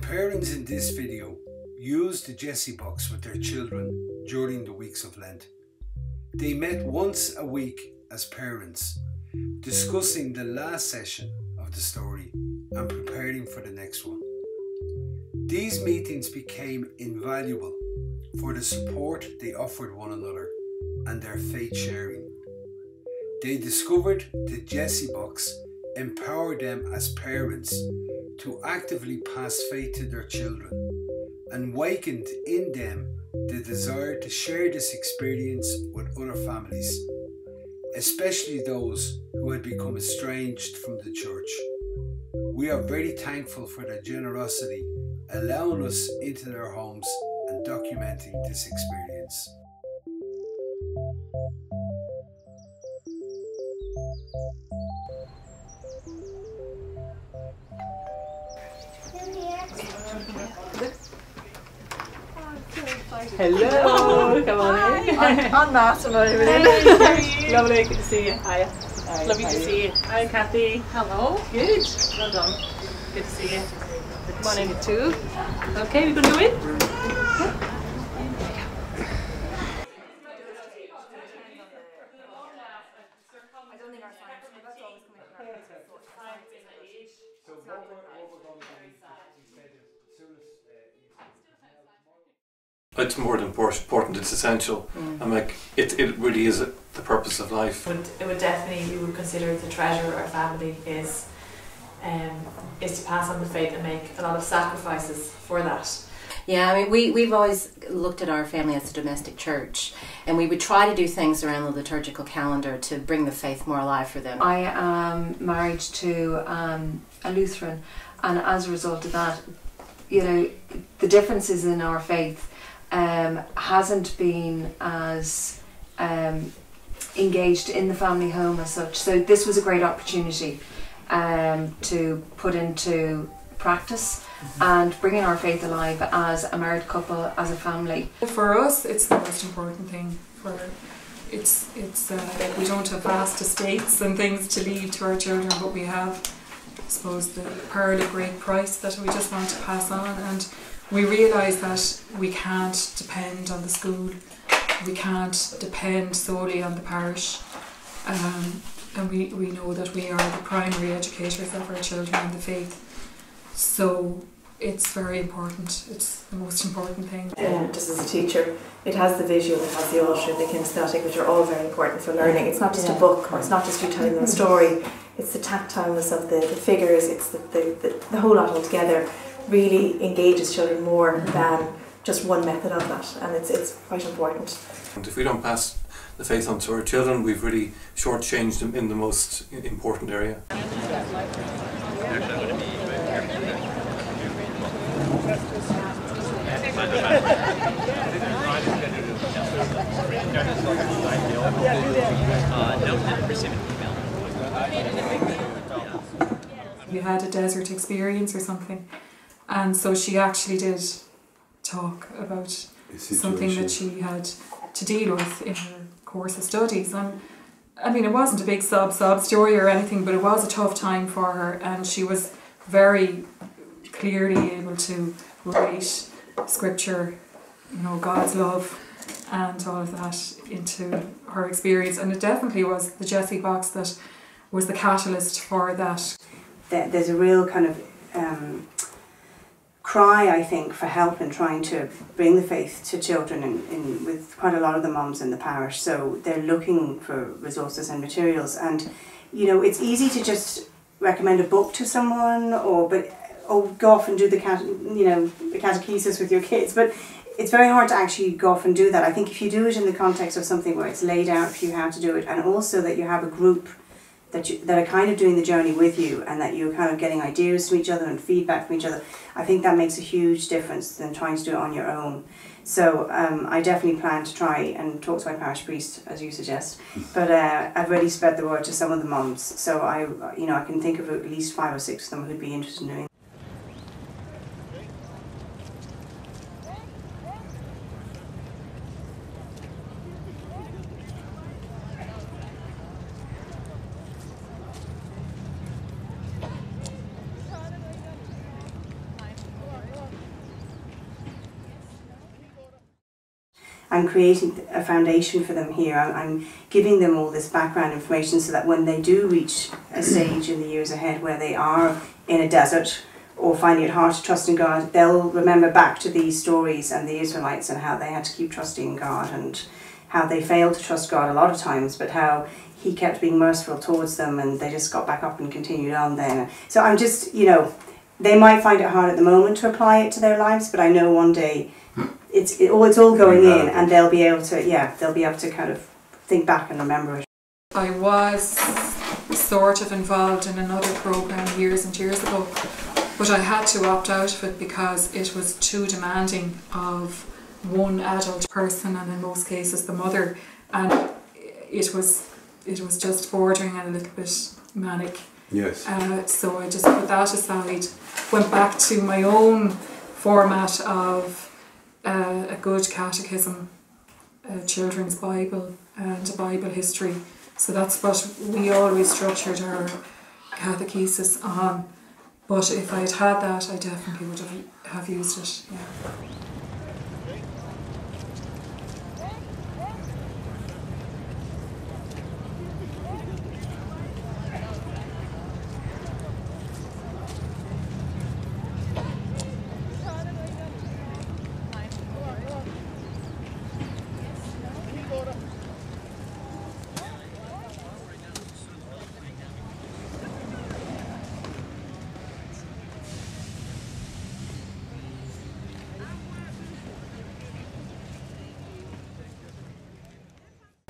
parents in this video used the Jessie box with their children during the weeks of Lent. They met once a week as parents, discussing the last session of the story and preparing for the next one. These meetings became invaluable for the support they offered one another and their faith sharing. They discovered the Jessie box empowered them as parents to actively pass faith to their children and wakened in them the desire to share this experience with other families, especially those who had become estranged from the church. We are very thankful for their generosity, allowing us into their homes and documenting this experience. Hello, come on in. I'm Matt and I'm Hey, lovely, good to see you. Hiya. Hi, lovely to see you. Hi, Kathy. Hello. Good. Well done. Good to see you. Come on in. Too. Okay, we're going to go in? It's more than important, it's essential. I'm like, it really is the purpose of life. It would definitely, we would consider the treasure of our family is to pass on the faith and make a lot of sacrifices for that. Yeah, I mean, we've always looked at our family as a domestic church, and we would try to do things around the liturgical calendar to bring the faith more alive for them. I am married to a Lutheran, and as a result of that, you know, the differences in our faith hasn't been as engaged in the family home as such. So this was a great opportunity to put into practice and bringing our faith alive as a married couple, as a family. For us, it's the most important thing. It's like we don't have vast estates and things to leave to our children, but we have, I suppose, the pearl of great price that we just want to pass on. And we realise that we can't depend on the school, we can't depend solely on the parish, and we know that we are the primary educators of our children in the faith. So it's very important, it's the most important thing. Just as a teacher, it has the visual, it has the auditory, the kinesthetic, which are all very important for learning. It's not just a book, or it's not just you telling them a story, it's the tactileness of the figures, it's the whole lot altogether really engages children more than just one method of that, and it's quite important. And if we don't pass the faith on to our children, we've really shortchanged them in the most important area. We had a desert experience or something, and so she actually did talk about something that she had to deal with in her course of studies. And I mean, it wasn't a big sob story or anything, but it was a tough time for her, and she was very clearly able to relate scripture, you know, God's love and all of that into her experience. And it definitely was the Jessie box that was the catalyst for that. There's a real kind of cry, I think, for help in trying to bring the faith to children with quite a lot of the mums in the parish. So they're looking for resources and materials, and you know, it's easy to just recommend a book to someone or go off and do the catechesis with your kids, but it's very hard to actually go off and do that. I think if you do it in the context of something where it's laid out for you how to do it, and also that you have a group that are kind of doing the journey with you, and that you're kind of getting ideas from each other and feedback from each other, I think that makes a huge difference than trying to do it on your own. So I definitely plan to try and talk to my parish priest, as you suggest, but I've already spread the word to some of the mums, so I can think of at least 5 or 6 of them who'd be interested in doing it. I'm creating a foundation for them here. I'm giving them all this background information so that when they do reach a stage in the years ahead where they are in a desert or finding it hard to trust in God, they'll remember back to these stories and the Israelites and how they had to keep trusting in God and how they failed to trust God a lot of times, but how He kept being merciful towards them and they just got back up and continued on then. So I'm just, you know, they might find it hard at the moment to apply it to their lives, but I know one day it's all going in and they'll be able to kind of think back and remember it. I was sort of involved in another programme years and years ago, but I had to opt out of it because it was too demanding of one adult person, and in most cases the mother, and it was just bordering on a little bit manic. Yes. So I just put that aside, went back to my own format of a good catechism, a children's Bible and a Bible history. So that's what we always structured our catechesis on. But if I'd had that, I definitely would have used it, yeah.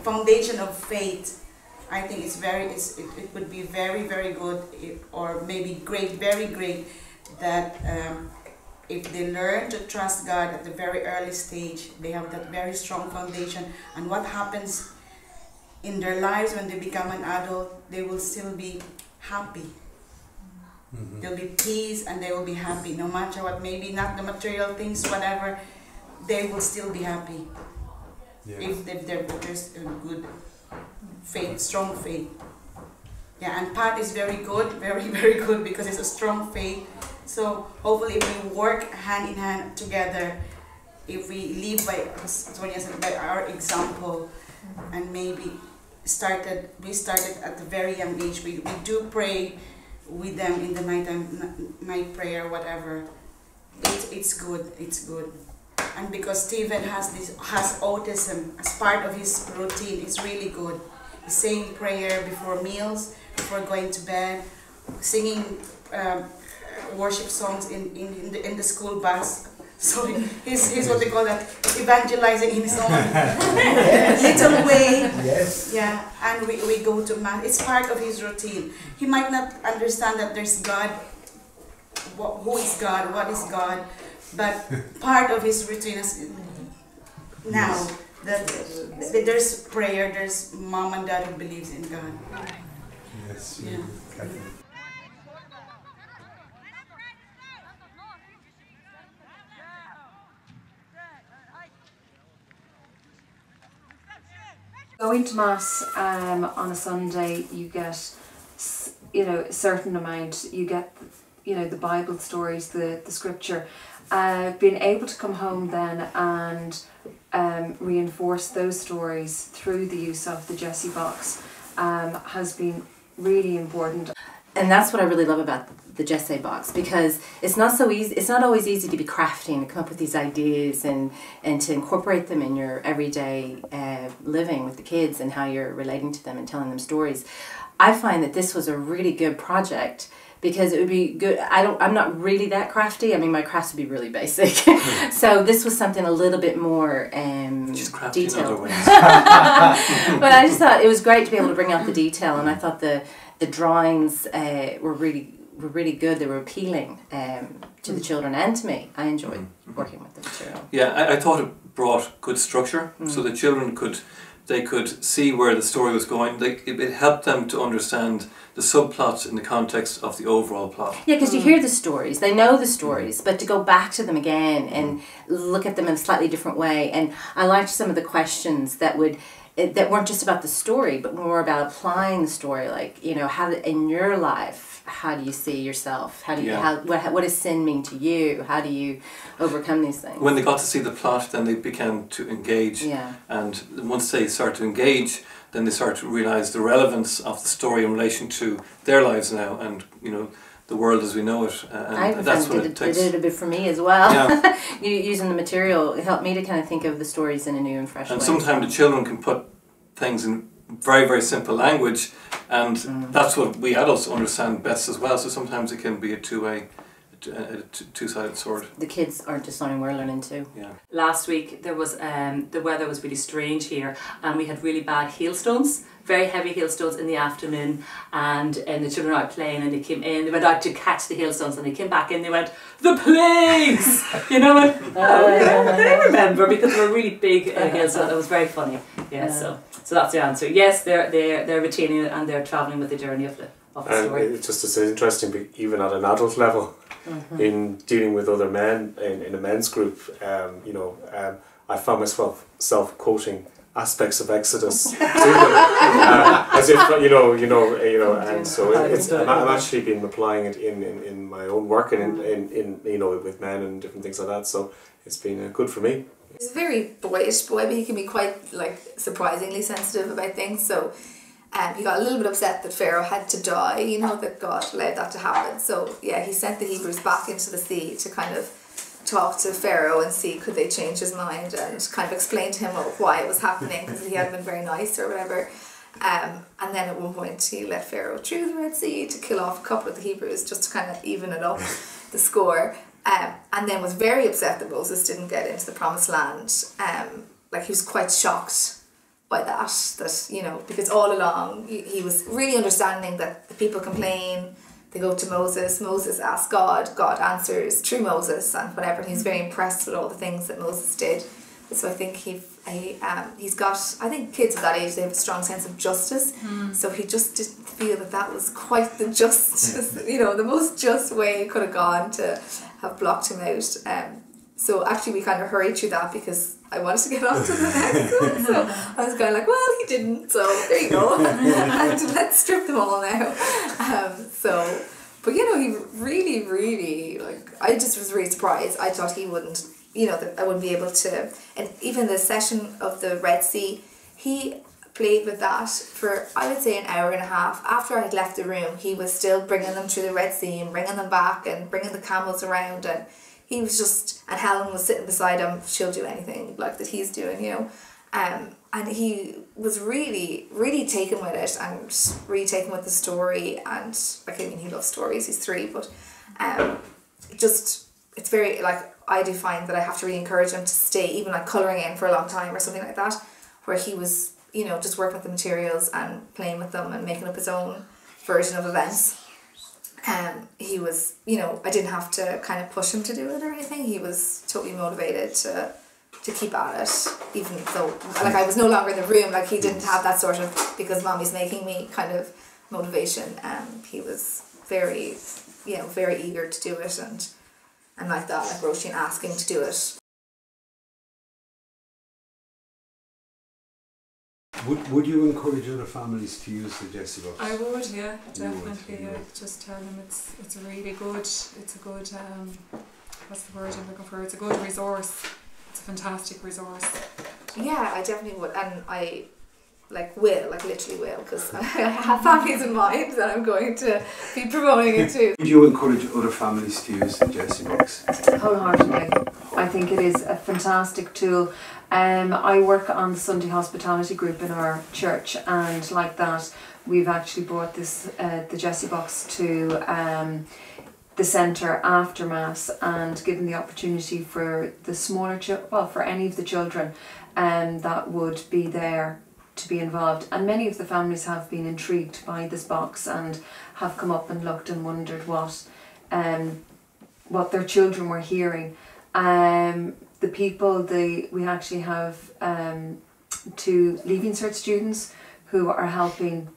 Foundation of faith, I think it would be very, very good, or maybe great, very great, that if they learn to trust God at the very early stage, they have that very strong foundation, and what happens in their lives when they become an adult, they will still be happy. Mm-hmm. There'll be peace and they will be happy, no matter what, maybe not the material things, whatever, they will still be happy. Yeah. If there's a good faith, strong faith. Yeah, and Pat is very good, very, very good, because it's a strong faith. So hopefully if we work hand in hand together, if we live by, as Sonia said, by our example, and maybe we started at a very young age. We do pray with them in the night prayer, whatever. It's good. And because Stephen has autism as part of his routine, it's really good. He's saying prayer before meals, before going to bed, singing worship songs in the school bus. So he's what they call that, evangelizing in his own little way. Yes. Yeah, and we go to mass. It's part of his routine. He might not understand that there's God. Who is God? What is God? But part of his routine is now that there's prayer, there's mom and dad who believes in God. Yes. Yeah. Going to mass on a Sunday, you get, a certain amount. You get, the Bible stories, the scripture. Being able to come home then and reinforce those stories through the use of the Jessie box has been really important. And that's what I really love about the Jessie box, because it's not so easy. It's not always easy to be crafty and to come up with these ideas and to incorporate them in your everyday living with the kids and how you're relating to them and telling them stories. I find that this was a really good project, because it would be good. I'm not really that crafty. I mean, my crafts would be really basic. So this was something a little bit more detailed. But I just thought it was great to be able to bring out the detail, and I thought the drawings were really good. They were appealing to the children and to me. I enjoyed working with the material. Yeah, I thought it brought good structure, so the children could see where the story was going. It helped them to understand the subplots in the context of the overall plot. Yeah, because you hear the stories, they know the stories, but to go back to them again and look at them in a slightly different way. And I liked some of the questions that weren't just about the story, but more about applying the story, like, how in your life, how do you see yourself? How do you Yeah. what does sin mean to you? How do you overcome these things? When they got to see the plot, then they began to engage. Yeah. And once they start to engage, then they start to realise the relevance of the story in relation to their lives now, and the world as we know it. And I that's what found it takes. it did a bit for me as well. Yeah. Using the material, it helped me to kind of think of the stories in a new and fresh And way. sometimes the children can put things in very, very simple language, and that's what we adults understand best as well. So sometimes it can be a two-sided sword. The kids aren't just learning, we're learning too. Yeah. Last week there was the weather was really strange here, and we had really bad hailstones, very heavy hailstones in the afternoon, and the children were out playing, and they came in, they went out to catch the hailstones, and they came back in, they went, the plagues, and they remember, because they were really big hailstones. It was very funny. Yeah, so that's the answer. Yes, they're retaining it, and they're travelling with the journey of the story. It's just as interesting, even at an adult level, in dealing with other men in a men's group. I found myself self-quoting aspects of Exodus to them, as if and so I'm actually been applying it in my own work and in with men and different things like that. So it's been good for me. He's a very boyish boy, but he can be quite surprisingly sensitive about things. So he got a little bit upset that Pharaoh had to die, that God allowed that to happen. So yeah, he sent the Hebrews back into the sea to kind of talk to Pharaoh and see could they change his mind, and kind of explain to him why it was happening, because he hadn't been very nice or whatever. And then at one point he let Pharaoh through the Red Sea to kill off a couple of the Hebrews just to kind of even it up, the score. And then was very upset that Moses didn't get into the Promised Land. He was quite shocked by that because all along he was really understanding that the people complain, they go to Moses asks God answers through Moses and whatever, and he's very impressed with all the things that Moses did. So I think he's got, I think kids of that age, they have a strong sense of justice, so he just didn't feel that was quite the justice, the most just way it could have gone to have blocked him out. So actually we kind of hurried through that because I wanted to get on to the next one. So I was kind of well, he didn't, so there you go. And let's strip them all now. But he really, really, I just was really surprised. I thought he wouldn't, that I wouldn't be able to. And even the session of the Red Sea, he played with that for, I would say, an hour and a half. After I had left the room, he was still bringing them through the Red Sea and bringing them back and bringing the camels around, and he was just, and Helen was sitting beside him, she'll do anything that he's doing, and he was really, really taken with it, and really taken with the story, and he loves stories, he's 3, but it's very, I do find that I have to really encourage him to stay, even colouring in for a long time or something like that, where he was, just working with the materials and playing with them and making up his own version of events. He was, I didn't have to kind of push him to do it or anything. He was totally motivated to keep at it, even though I was no longer in the room. He didn't have that sort of because mommy's making me kind of motivation. He was very, very eager to do it, and like that, Roisin asking to do it. Would you encourage other families to use the Jessie box? I would, yeah, definitely. Yeah. Just tell them it's a really good, it's a good, what's the word I'm looking for? It's a good resource. It's a fantastic resource. Yeah, I definitely would, and I literally will, because I have families in mind that I'm going to be promoting it to. Would you encourage other families to use the Jessie box? Wholeheartedly. I think it is a fantastic tool. I work on the Sunday hospitality group in our church, and like that we've actually brought this the Jessie box to the centre after Mass, and given the opportunity for the smaller for any of the children that would be there to be involved. And many of the families have been intrigued by this box and have come up and looked and wondered what their children were hearing. The people, we actually have 2 Leaving Cert students who are helping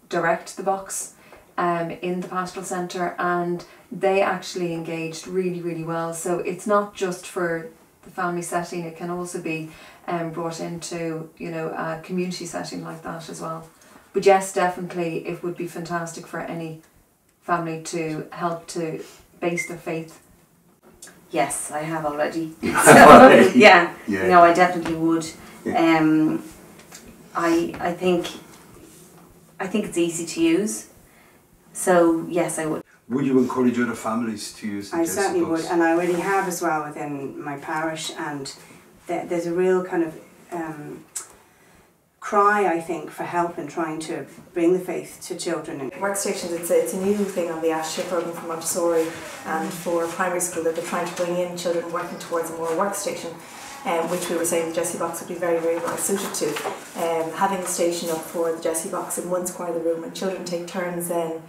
direct the box in the pastoral centre, and they actually engaged really, really well. So it's not just for the family setting, it can also be brought into a community setting like that as well. But yes, definitely it would be fantastic for any family to help to base their faith? Yes, I have already. So, yeah. No, I definitely would. Yeah. I think it's easy to use. So yes, I would. Would you encourage other families to use the I Jessie certainly books? would, and I already have as well within my parish, and there's a real kind of cry, I think, for help in trying to bring the faith to children. And Workstations, it's a new thing on the ASHA programme for Montessori and for primary school, that they're trying to bring in children working towards a more workstation, which we were saying the Jessie box would be very, very well suited to. Having a station up for the Jessie box in one square of the room, and children take turns then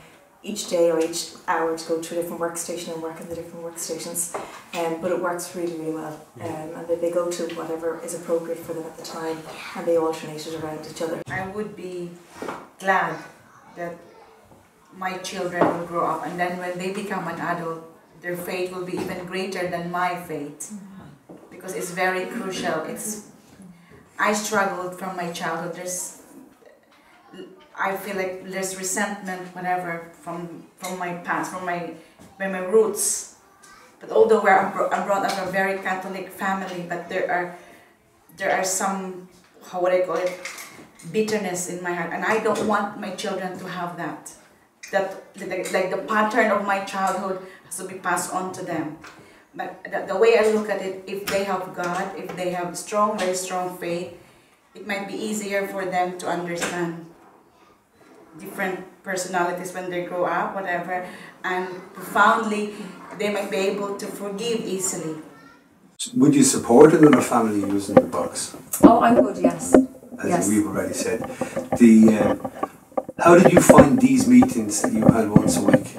each day or each hour to go to a different workstation and work on the different workstations. But it works really, really well. And that they go to whatever is appropriate for them at the time, and they alternate it around each other. I would be glad that my children will grow up, and then when they become an adult, their faith will be even greater than my faith, because it's very crucial. I struggled from my childhood. I feel like there's resentment, whatever, from my past, from my roots. But although I'm brought up in a very Catholic family, but there are some, how would I call it, bitterness in my heart, and I don't want my children to have that. Like the pattern of my childhood has to be passed on to them. But the way I look at it, if they have God, if they have strong, very strong faith, it might be easier for them to understand different personalities when they grow up, whatever, and profoundly they might be able to forgive easily. Would you support another family using the box? Oh, I would, yes. As we've already said. How did you find these meetings that you had once a week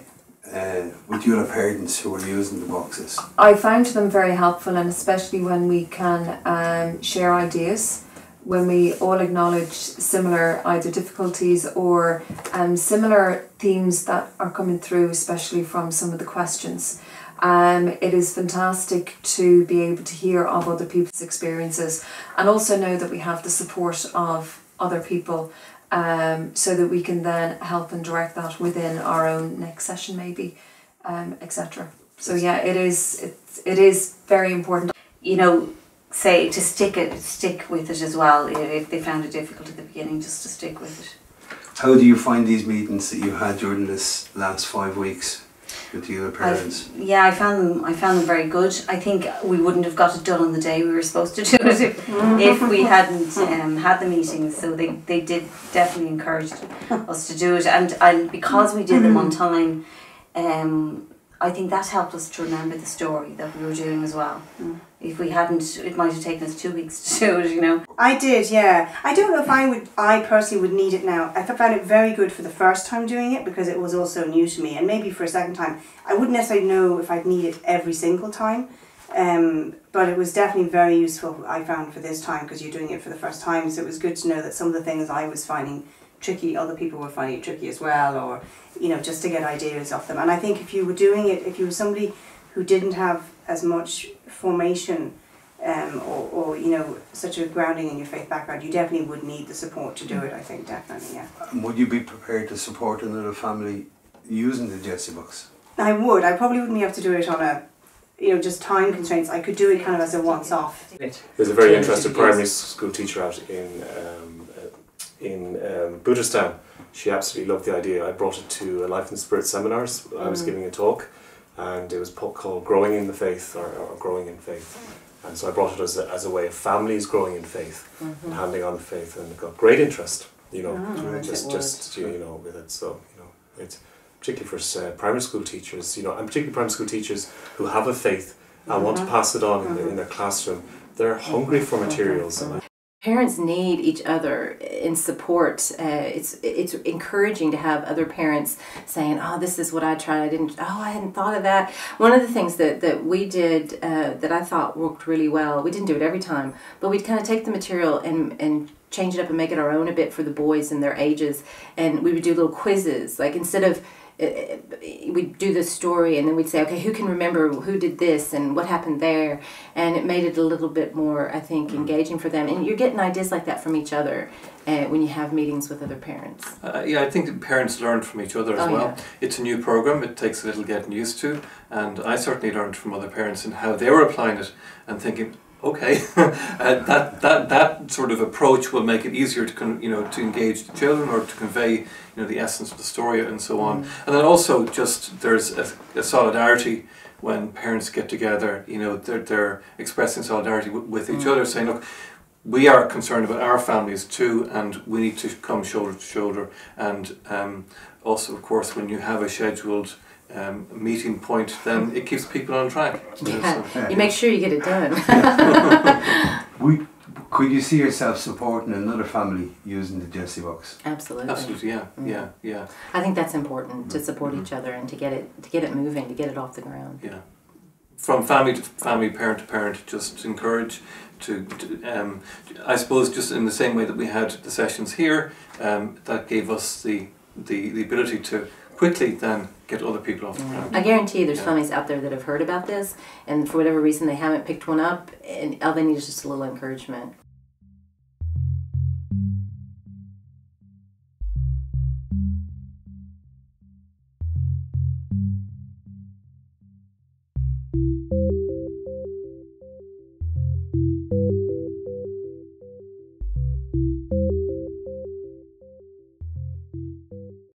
with your other parents who were using the boxes? I found them very helpful, and especially when we can share ideas, when we all acknowledge similar either difficulties or similar themes that are coming through, especially from some of the questions. It is fantastic to be able to hear of other people's experiences, and also know that we have the support of other people, so that we can then help and direct that within our own next session maybe, etc. So yeah, it is very important. you know, say to stick with it as well. If they found it difficult at the beginning, just to stick with it. How do you find these meetings that you had during this last 5 weeks with the other parents? I found them very good. I think we wouldn't have got it done on the day we were supposed to do it if we hadn't had the meetings. So they did definitely encourage us to do it, and because we did them on time, I think that helped us to remember the story that we were doing as well. If we hadn't, it might have taken us 2 weeks to do it, you know. I did, yeah. I don't know if I personally would need it now. I found it very good for the first time doing it because it was also new to me, and maybe for a second time. I wouldn't necessarily know if I'd need it every single time, but it was definitely very useful, I found, for this time, because you're doing it for the first time, so it was good to know that some of the things I was finding tricky, other people were finding it tricky as well, or, you know, just to get ideas of them. And I think if you were doing it, if you were somebody who didn't have as much formation or you know, such a grounding in your faith background, you definitely would need the support to do it, I think, definitely, yeah. And would you be prepared to support another family using the Jessie books? I would. I probably wouldn't be able to do it on a, you know, just time constraints. I could do it kind of as a once-off. There's a very interested primary school teacher out in Buddhistown. She absolutely loved the idea. I brought it to a Life and Spirit seminars. I was giving a talk, and it was called Growing in the Faith, or Growing in Faith. And so I brought it as a way of families growing in faith and handing on the faith, and it got great interest, you know, just you know, with it. So, you know, it's particularly for primary school teachers, you know, and particularly primary school teachers who have a faith and want to pass it on in their classroom. They're hungry for materials. Parents need each other in support. It's encouraging to have other parents saying, "Oh, this is what I tried. I hadn't thought of that." One of the things that we did that I thought worked really well. We didn't do it every time, but we'd kind of take the material and change it up and make it our own a bit for the boys and their ages. And we would do little quizzes. Like instead of we'd do the story and then we'd say, okay, who can remember who did this and what happened there? And it made it a little bit more, I think, engaging for them. And you're getting ideas like that from each other when you have meetings with other parents. Yeah, I think that parents learn from each other as well. Yeah. It's a new program, it takes a little getting used to, and I certainly learned from other parents and how they were applying it and thinking, okay, that sort of approach will make it easier to engage the children or to convey the essence of the story and so on. And then also just there's a solidarity when parents get together. They're expressing solidarity with each other, saying, look, we are concerned about our families too, and we need to come shoulder to shoulder. And also, of course, when you have a scheduled meeting point, then it keeps people on track. You make sure you get it done. Could you see yourself supporting another family using the Jessie box? Absolutely. Absolutely, yeah. I think that's important, to support each other and to get it moving, to get it off the ground. Yeah. From family to family, parent to parent, just encourage to I suppose just in the same way that we had the sessions here, that gave us the ability to quickly then get other people off the ground. I guarantee you there's families out there that have heard about this and for whatever reason they haven't picked one up and all they need is just a little encouragement.